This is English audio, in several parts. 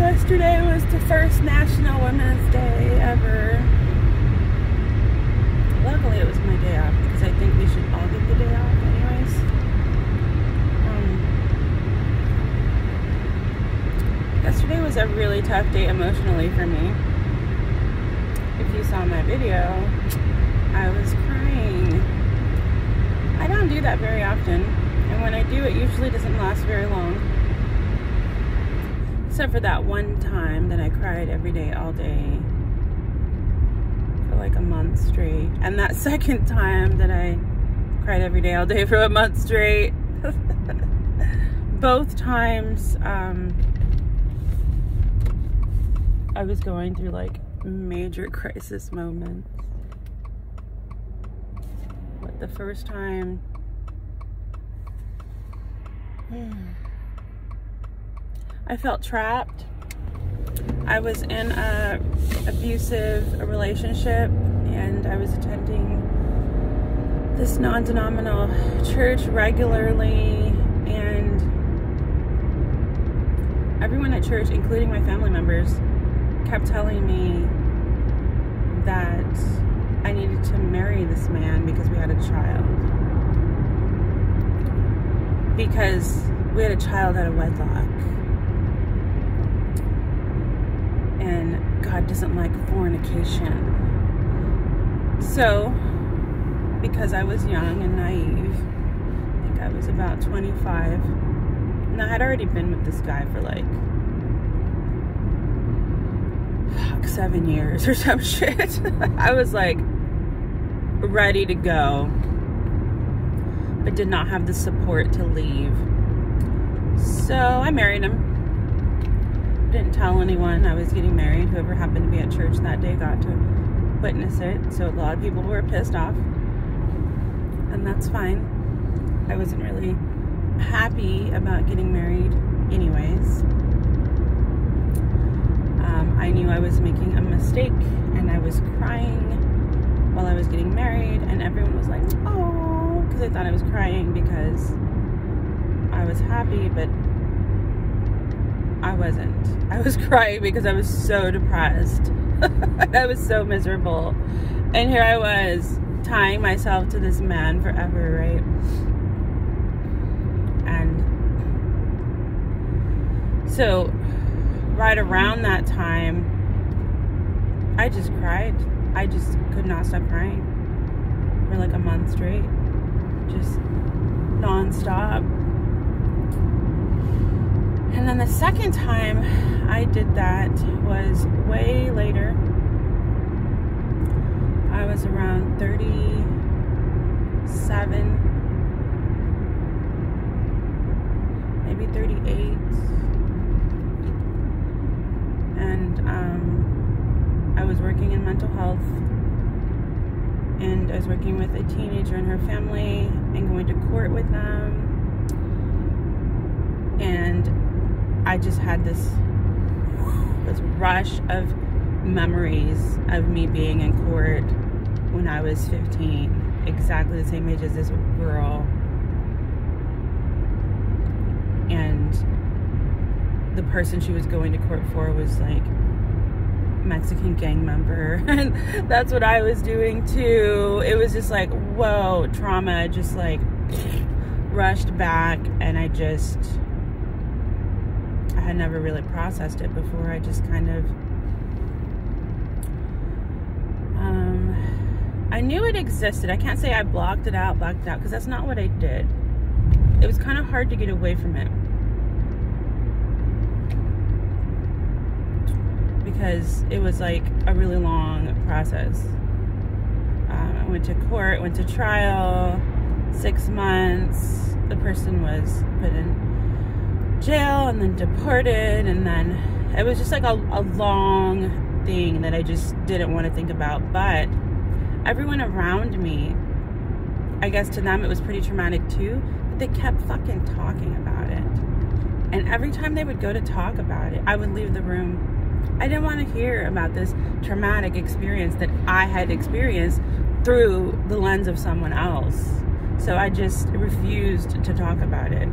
Yesterday was the first National Women's Day ever. Luckily it was my day off because I think we should all get the day off anyways. Yesterday was a really tough day emotionally for me. If you saw my video, I was crying. I don't do that very often, and when I do, it usually doesn't last very long. Except for that one time that I cried every day, all day, for like a month straight. And that second time that I cried every day, all day for a month straight. Both times, I was going through like major crisis moments. But the first time, I felt trapped. I was in a abusive relationship, and I was attending this non-denominational church regularly, and everyone at church, including my family members, kept telling me that I needed to marry this man because we had a child. Because we had a child out of wedlock. And God doesn't like fornication. So, because I was young and naive, I think I was about 25, and I had already been with this guy for like 7 years or some shit. I was like ready to go, but did not have the support to leave. So I married him. Didn't tell anyone I was getting married. Whoever happened to be at church that day got to witness it. So a lot of people were pissed off, and that's fine. I wasn't really happy about getting married anyways. I knew I was making a mistake, and I was crying while I was getting married, and everyone was like, oh, because they thought I was crying because I was happy, but I wasn't. I was crying because I was so depressed. I was so miserable. And here I was tying myself to this man forever, right? And so right around that time, I just cried. I just could not stop crying for like a month straight. Just non-stop. And then the second time I did that was way later. I was around 37, maybe 38. And I was working in mental health, and I was working with a teenager and her family and going to court with them. And I just had this rush of memories of me being in court when I was 15, exactly the same age as this girl. And the person she was going to court for was like Mexican gang member, and that's what I was doing too. It was just like, whoa, trauma just like rushed back, and I had never really processed it before. I just kind of I knew it existed. I can't say I blocked it out, because that's not what I did. It was kind of hard to get away from it, because it was like a really long process. I went to court, went to trial, 6 months. The person was put in jail and then deported, and then it was just like a long thing that I just didn't want to think about. But everyone around me, I guess to them it was pretty traumatic too, but they kept fucking talking about it. And every time they would go to talk about it, I would leave the room. I didn't want to hear about this traumatic experience that I had experienced through the lens of someone else. So I just refused to talk about it.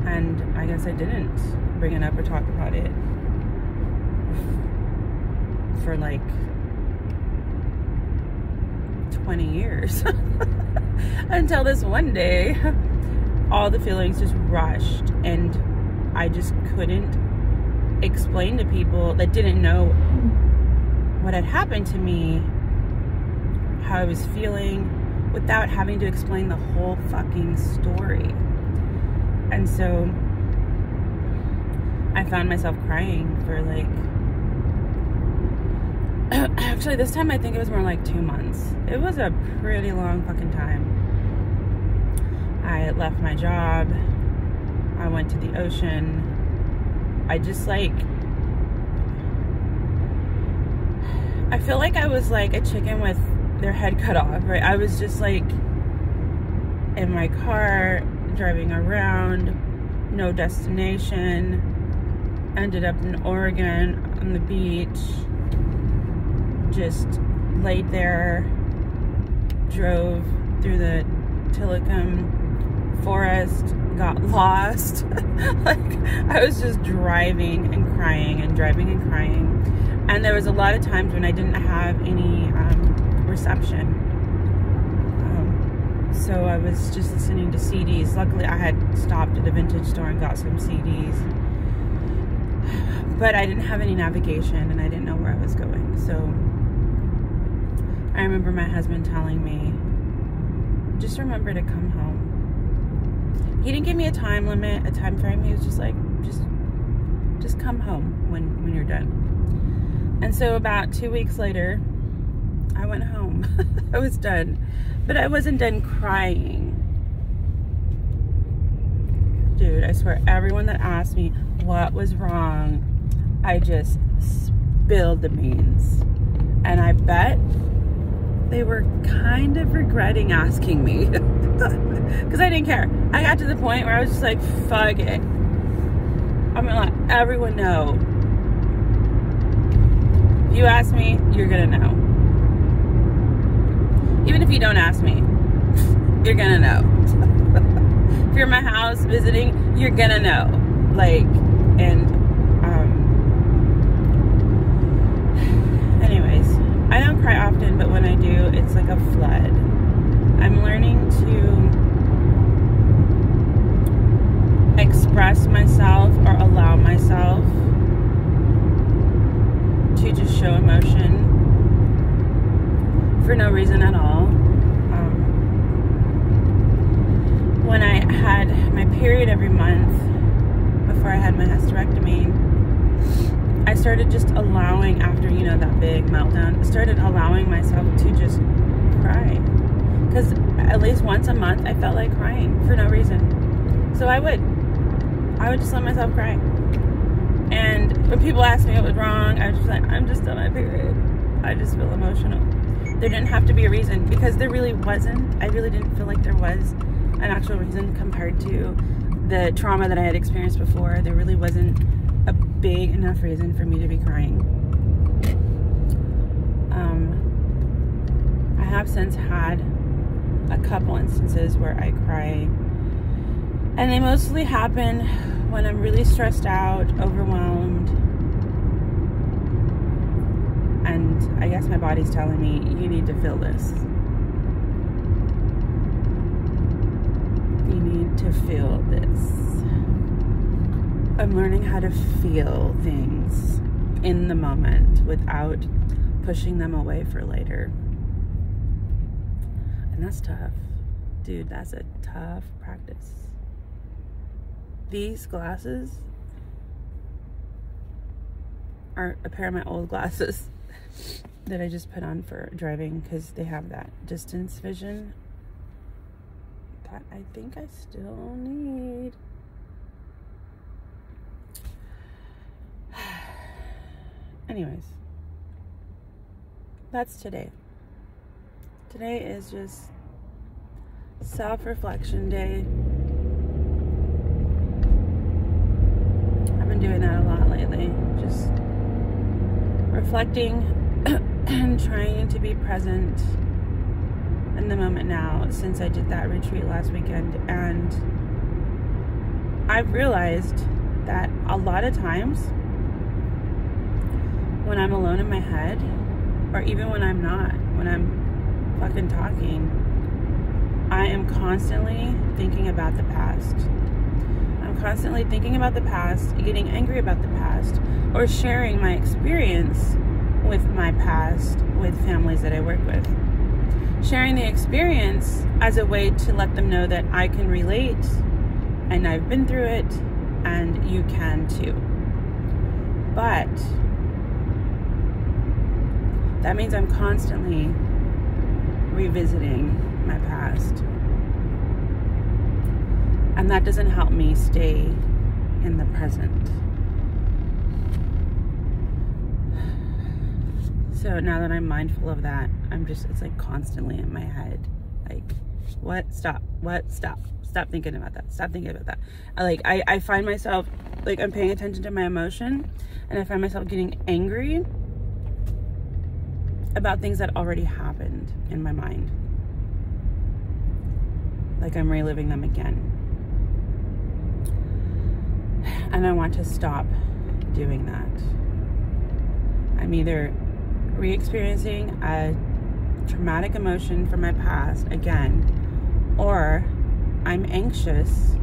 And And I guess I didn't bring it up or talk about it for like 20 years until this one day all the feelings just rushed, and I just couldn't explain to people that didn't know what had happened to me how I was feeling without having to explain the whole fucking story. And so I found myself crying for like actually this time I think it was more like 2 months. It was a pretty long fucking time. I left my job. I went to the ocean. I just like, I feel like I was like a chicken with their head cut off, right? I was just like in my car driving around, no destination, ended up in Oregon on the beach, just laid there, drove through the Tillicum forest, got lost. Like I was just driving and crying and driving and crying. And there was a lot of times when I didn't have any reception. So I was just listening to CDs. Luckily I had stopped at a vintage store and got some CDs. But I didn't have any navigation and I didn't know where I was going. So I remember my husband telling me, just remember to come home. He didn't give me a time limit, a time frame. He was just like, just come home when you're done. And so about 2 weeks later, I went home. I was done. But I wasn't done crying. Dude, I swear, everyone that asked me what was wrong, I just spilled the beans. And I bet they were kind of regretting asking me. Because I didn't care. I got to the point where I was just like, fuck it. I'm gonna let everyone know. If you ask me, you're gonna know. Even if you don't ask me, you're gonna know. If you're at my house visiting, you're gonna know. Like, and anyways, I don't cry often, but when I do, it's like a flood. I'm learning to express myself or allow myself to just show emotion for no reason at all. When I had my period every month before I had my hysterectomy, I started just allowing, after, you know, that big meltdown, I started allowing myself to just cry. Because at least once a month, I felt like crying for no reason. So I would just let myself cry. And when people asked me what was wrong, I was just like, I'm just on my period. I just feel emotional. There didn't have to be a reason, because there really wasn't. I really didn't feel like there was an actual reason compared to the trauma that I had experienced before. There really wasn't a big enough reason for me to be crying. I have since had a couple instances where I cry, and they mostly happen when I'm really stressed out, overwhelmed, and I guess my body's telling me, you need to feel this. You need to feel this. I'm learning how to feel things in the moment without pushing them away for later. And that's tough. Dude, that's a tough practice. These glasses are a pair of my old glasses that I just put on for driving because they have that distance vision that I think I still need. Anyways, that's today. Today is just self-reflection day. I've been doing that a lot lately. Just reflecting and trying to be present in the moment now, since I did that retreat last weekend. And I've realized that a lot of times when I'm alone in my head, or even when I'm not, when I'm fucking talking, I am constantly thinking about the past. I'm constantly thinking about the past, getting angry about the past, or sharing my experience with my past with families that I work with. Sharing the experience as a way to let them know that I can relate and I've been through it and you can too. But that means I'm constantly revisiting my past. And that doesn't help me stay in the present. So now that I'm mindful of that, it's like constantly in my head. Like, what? Stop. What? Stop. Stop thinking about that. Stop thinking about that. I find myself, like, I'm paying attention to my emotion, and I find myself getting angry about things that already happened in my mind. Like I'm reliving them again. And I want to stop doing that. I'm either re-experiencing a traumatic emotion from my past again, or I'm anxious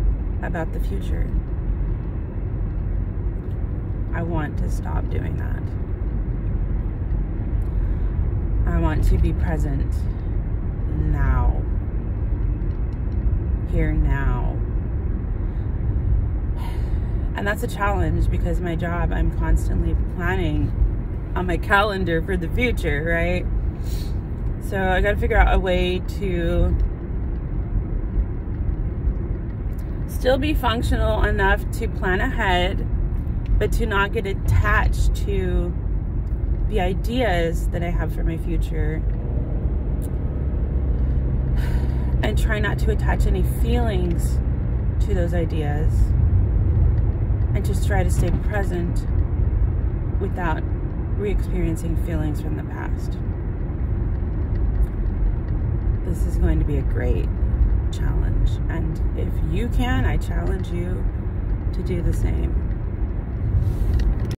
about the future. I want to stop doing that. I want to be present now. Here now. And that's a challenge because my job, I'm constantly planning on my calendar for the future, right? So I got to figure out a way to still be functional enough to plan ahead, but to not get attached to the ideas that I have for my future, and try not to attach any feelings to those ideas, and just try to stay present without re-experiencing feelings from the past. This is going to be a great challenge, and if you can, I challenge you to do the same.